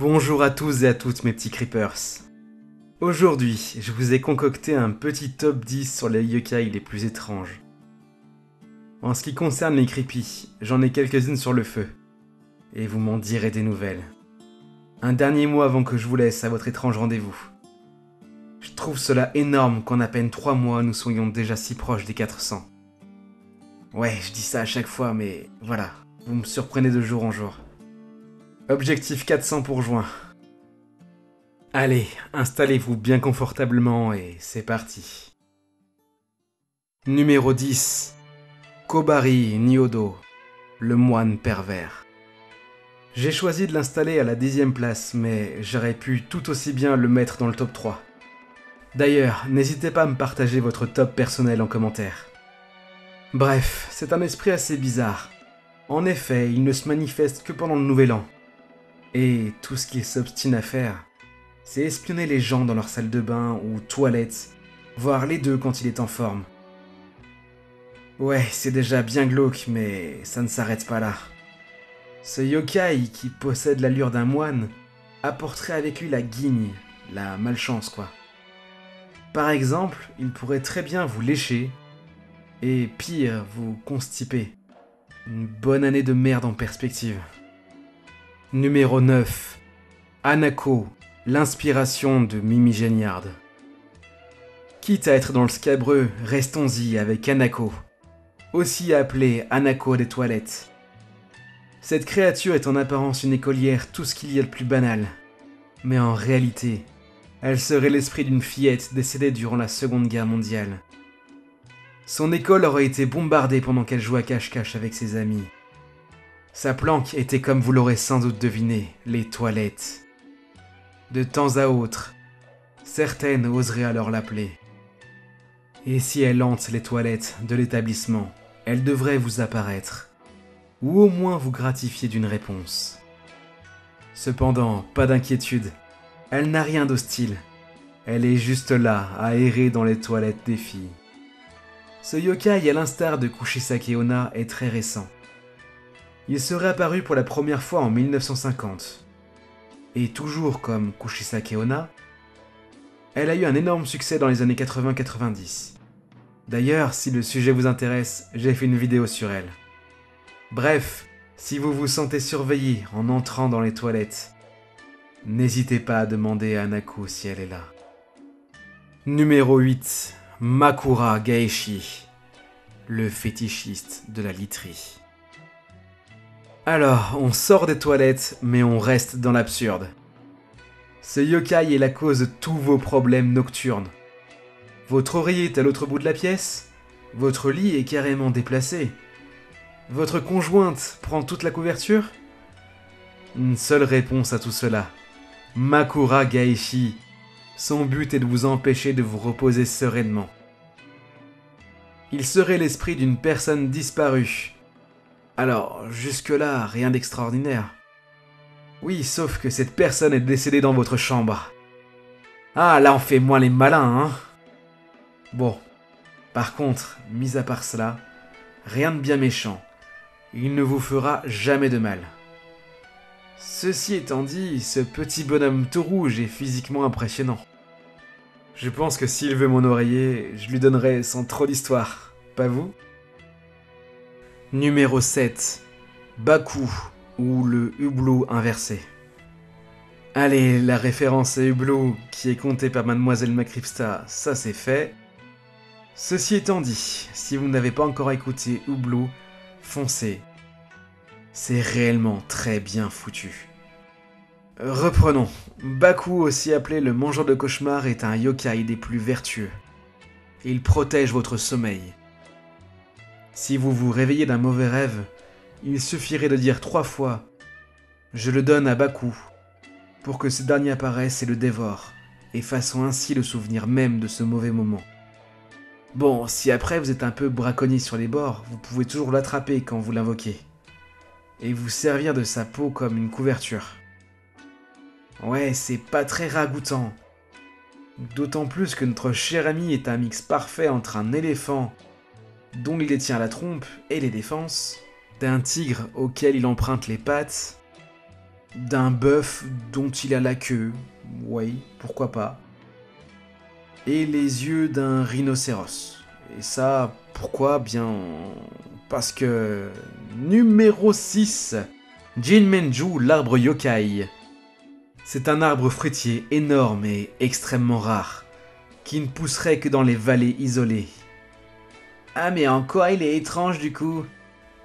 Bonjour à tous et à toutes mes petits creepers. Aujourd'hui, je vous ai concocté un petit top 10 sur les yokai les plus étranges. En ce qui concerne les creepy, j'en ai quelques-unes sur le feu. Et vous m'en direz des nouvelles. Un dernier mot avant que je vous laisse à votre étrange rendez-vous. Je trouve cela énorme qu'en à peine 3 mois nous soyons déjà si proches des 400. Ouais, je dis ça à chaque fois, mais voilà, vous me surprenez de jour en jour. Objectif 400 pour juin. Allez, installez-vous bien confortablement et c'est parti. Numéro 10. Kobari Nyodo, le moine pervers. J'ai choisi de l'installer à la 10e place, mais j'aurais pu tout aussi bien le mettre dans le top 3. D'ailleurs, n'hésitez pas à me partager votre top personnel en commentaire. Bref, c'est un esprit assez bizarre. En effet, il ne se manifeste que pendant le nouvel an. Et tout ce qu'il s'obstine à faire, c'est espionner les gens dans leur salle de bain ou toilette, voire les deux quand il est en forme. Ouais, c'est déjà bien glauque, mais ça ne s'arrête pas là. Ce yokai, qui possède l'allure d'un moine, apporterait avec lui la guigne, la malchance quoi. Par exemple, il pourrait très bien vous lécher, et pire, vous constiper. Une bonne année de merde en perspective. Numéro 9. Hanako, l'inspiration de Mimi Géniard. Quitte à être dans le scabreux, restons-y avec Hanako, aussi appelée Hanako des toilettes. Cette créature est en apparence une écolière tout ce qu'il y a de plus banal. Mais en réalité, elle serait l'esprit d'une fillette décédée durant la Seconde Guerre mondiale. Son école aurait été bombardée pendant qu'elle jouait à cache-cache avec ses amis. Sa planque était, comme vous l'aurez sans doute deviné, les toilettes. De temps à autre, certaines oseraient alors l'appeler. Et si elle hante les toilettes de l'établissement, elle devrait vous apparaître, ou au moins vous gratifier d'une réponse. Cependant, pas d'inquiétude, elle n'a rien d'hostile. Elle est juste là, à errer dans les toilettes des filles. Ce yokai, à l'instar de Kushisake Onna, est très récent. Il serait apparu pour la première fois en 1950. Et toujours comme Kushisake Onna, elle a eu un énorme succès dans les années 80-90. D'ailleurs, si le sujet vous intéresse, j'ai fait une vidéo sur elle. Bref, si vous vous sentez surveillé en entrant dans les toilettes, n'hésitez pas à demander à Hanako si elle est là. Numéro 8. Makura Gaeshi, le fétichiste de la literie. Alors, on sort des toilettes, mais on reste dans l'absurde. Ce yokai est la cause de tous vos problèmes nocturnes. Votre oreiller est à l'autre bout de la pièce, votre lit est carrément déplacé, votre conjointe prend toute la couverture. Une seule réponse à tout cela. Makura Gaeshi. Son but est de vous empêcher de vous reposer sereinement. Il serait l'esprit d'une personne disparue. Alors, jusque-là, rien d'extraordinaire. Oui, sauf que cette personne est décédée dans votre chambre. Ah, là on fait moins les malins, hein. Bon, par contre, mis à part cela, rien de bien méchant. Il ne vous fera jamais de mal. Ceci étant dit, ce petit bonhomme tout rouge est physiquement impressionnant. Je pense que s'il veut mon oreiller, je lui donnerai sans trop d'histoire, pas vous? Numéro 7. Baku, ou le hublot inversé. Allez, la référence à Hublot, qui est contée par Mademoiselle Macripsta, ça c'est fait. Ceci étant dit, si vous n'avez pas encore écouté Hublot, foncez. C'est réellement très bien foutu. Reprenons. Baku, aussi appelé le mangeur de cauchemars, est un yokai des plus vertueux. Il protège votre sommeil. Si vous vous réveillez d'un mauvais rêve, il suffirait de dire 3 fois « Je le donne à Baku » pour que ce dernier apparaisse et le dévore, effaçant ainsi le souvenir même de ce mauvais moment. Bon, si après vous êtes un peu braconnier sur les bords, vous pouvez toujours l'attraper quand vous l'invoquez, et vous servir de sa peau comme une couverture. Ouais, c'est pas très ragoûtant. D'autant plus que notre cher ami est un mix parfait entre un éléphant, dont il détient la trompe et les défenses, d'un tigre auquel il emprunte les pattes, d'un bœuf dont il a la queue, oui, pourquoi pas, et les yeux d'un rhinocéros. Et ça, pourquoi? Bien, parce que... Numéro 6, Jinmenju, l'arbre yokai. C'est un arbre fruitier énorme et extrêmement rare, qui ne pousserait que dans les vallées isolées. Ah mais en quoi il est étrange du coup?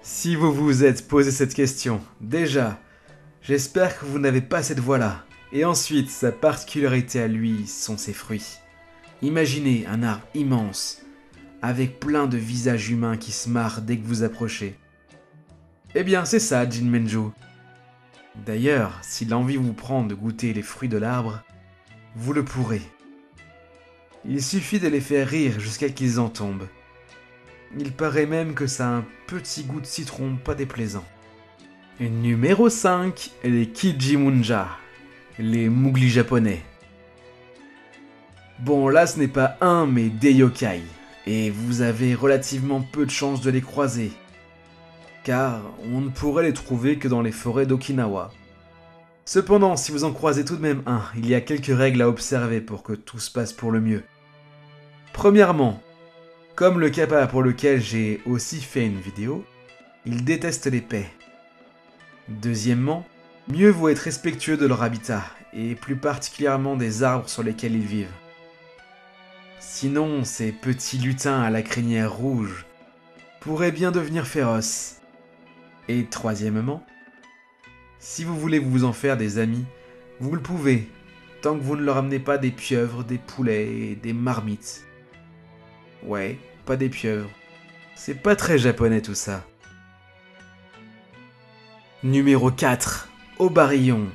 Si vous vous êtes posé cette question, déjà, j'espère que vous n'avez pas cette voix-là. Et ensuite, sa particularité à lui sont ses fruits. Imaginez un arbre immense, avec plein de visages humains qui se marrent dès que vous approchez. Eh bien, c'est ça, Jinmenju. D'ailleurs, si l'envie vous prend de goûter les fruits de l'arbre, vous le pourrez. Il suffit de les faire rire jusqu'à qu'ils en tombent. Il paraît même que ça a un petit goût de citron pas déplaisant. Et numéro 5, les Kijimunja, les mouglis japonais. Bon, là ce n'est pas un, mais des yokai, et vous avez relativement peu de chances de les croiser, car on ne pourrait les trouver que dans les forêts d'Okinawa. Cependant, si vous en croisez tout de même un, il y a quelques règles à observer pour que tout se passe pour le mieux. Premièrement, comme le kappa pour lequel j'ai aussi fait une vidéo, il déteste les paix. Deuxièmement, mieux vaut être respectueux de leur habitat, et plus particulièrement des arbres sur lesquels ils vivent. Sinon, ces petits lutins à la crinière rouge pourraient bien devenir féroces. Et troisièmement, si vous voulez vous en faire des amis, vous le pouvez, tant que vous ne leur amenez pas des pieuvres, des poulets et des marmites. Ouais, pas des pieuvres. C'est pas très japonais tout ça. Numéro 4. Obarillon,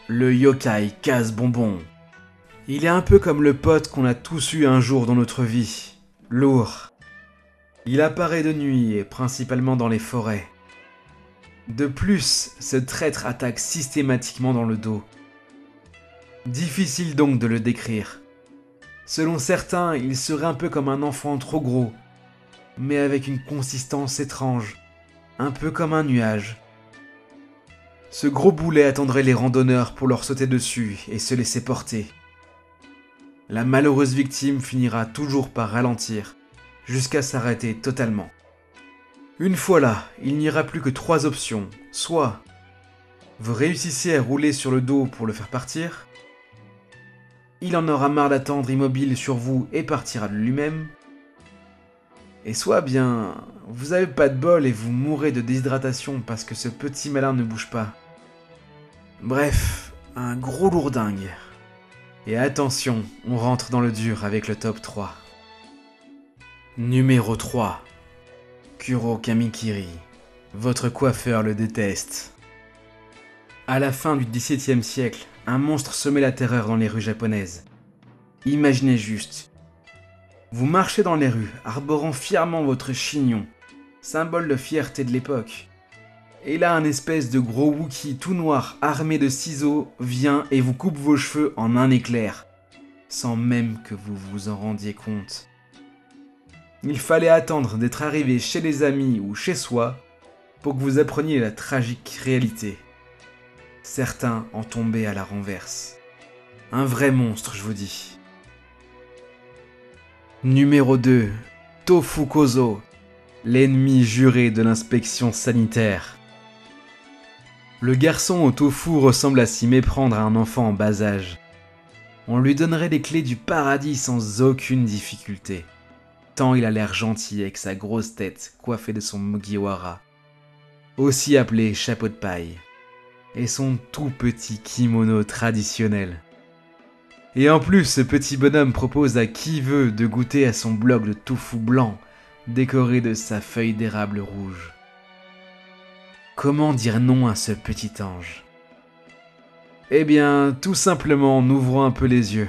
le yokai casse-bonbon. Il est un peu comme le pote qu'on a tous eu un jour dans notre vie. Lourd. Il apparaît de nuit et principalement dans les forêts. De plus, ce traître attaque systématiquement dans le dos. Difficile donc de le décrire. Selon certains, il serait un peu comme un enfant trop gros, mais avec une consistance étrange, un peu comme un nuage. Ce gros boulet attendrait les randonneurs pour leur sauter dessus et se laisser porter. La malheureuse victime finira toujours par ralentir, jusqu'à s'arrêter totalement. Une fois là, il n'y aura plus que 3 options. Soit vous réussissez à rouler sur le dos pour le faire partir, il en aura marre d'attendre immobile sur vous et partira de lui-même, et soit bien, vous avez pas de bol et vous mourrez de déshydratation parce que ce petit malin ne bouge pas. Bref, un gros lourdingue. Et attention, on rentre dans le dur avec le top 3. Numéro 3. Kuro Kamikiri. Votre coiffeur le déteste. À la fin du XVIIe siècle, un monstre semait la terreur dans les rues japonaises. Imaginez juste. Vous marchez dans les rues, arborant fièrement votre chignon, symbole de fierté de l'époque. Et là, un espèce de gros Wookie tout noir, armé de ciseaux, vient et vous coupe vos cheveux en un éclair, sans même que vous vous en rendiez compte. Il fallait attendre d'être arrivé chez les amis ou chez soi pour que vous appreniez la tragique réalité. Certains en tombaient à la renverse. Un vrai monstre, je vous dis. Numéro 2. Tofu Kozo, l'ennemi juré de l'inspection sanitaire. Le garçon au tofu ressemble à s'y méprendre à un enfant en bas âge. On lui donnerait les clés du paradis sans aucune difficulté. Tant il a l'air gentil avec sa grosse tête coiffée de son mugiwara, aussi appelé chapeau de paille, et son tout petit kimono traditionnel. Et en plus, ce petit bonhomme propose à qui veut de goûter à son bloc de tofu blanc, décoré de sa feuille d'érable rouge. Comment dire non à ce petit ange? Eh bien, tout simplement en ouvrant un peu les yeux.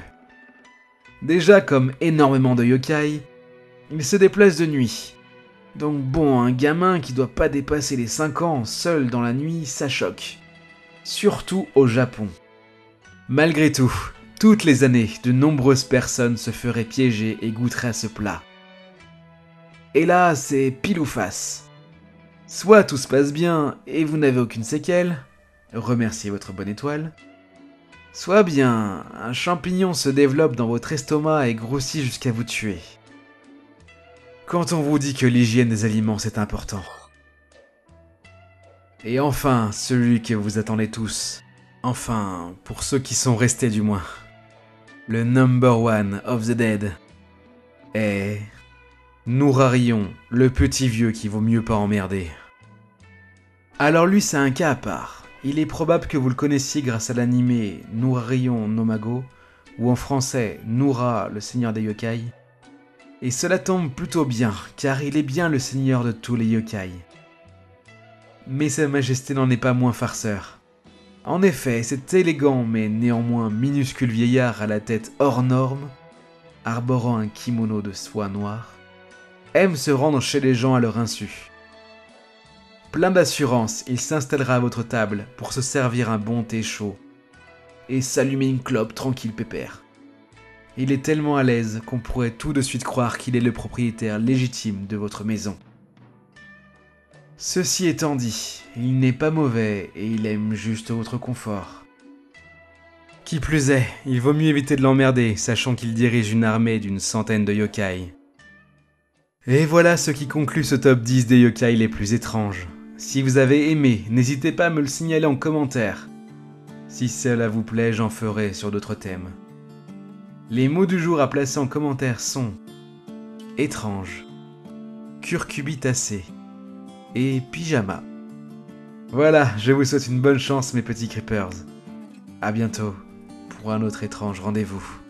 Déjà, comme énormément de yokai, il se déplace de nuit. Donc bon, un gamin qui doit pas dépasser les 5 ans seul dans la nuit, ça choque. Surtout au Japon. Malgré tout, toutes les années, de nombreuses personnes se feraient piéger et goûteraient à ce plat. Et là, c'est pile ou face. Soit tout se passe bien et vous n'avez aucune séquelle, remerciez votre bonne étoile. Soit bien, un champignon se développe dans votre estomac et grossit jusqu'à vous tuer. Quand on vous dit que l'hygiène des aliments c'est important. Et enfin, celui que vous attendez tous. Enfin, pour ceux qui sont restés du moins. Le number one of the dead. Est... Nourarion, le petit vieux qui vaut mieux pas emmerder. Alors lui c'est un cas à part. Il est probable que vous le connaissiez grâce à l'animé Nourarion no Mago, ou en français Noura, le seigneur des yokai. Et cela tombe plutôt bien, car il est bien le seigneur de tous les yokai. Mais sa majesté n'en est pas moins farceur. En effet, cet élégant mais néanmoins minuscule vieillard à la tête hors norme, arborant un kimono de soie noire, aime se rendre chez les gens à leur insu. Plein d'assurance, il s'installera à votre table pour se servir un bon thé chaud et s'allumer une clope tranquille pépère. Il est tellement à l'aise qu'on pourrait tout de suite croire qu'il est le propriétaire légitime de votre maison. Ceci étant dit, il n'est pas mauvais et il aime juste votre confort. Qui plus est, il vaut mieux éviter de l'emmerder, sachant qu'il dirige une armée d'une centaine de yokai. Et voilà ce qui conclut ce top 10 des yokai les plus étranges. Si vous avez aimé, n'hésitez pas à me le signaler en commentaire. Si cela vous plaît, j'en ferai sur d'autres thèmes. Les mots du jour à placer en commentaire sont étrange, curcubitacé et pyjama. Voilà, je vous souhaite une bonne chance mes petits creepers. À bientôt pour un autre étrange rendez-vous.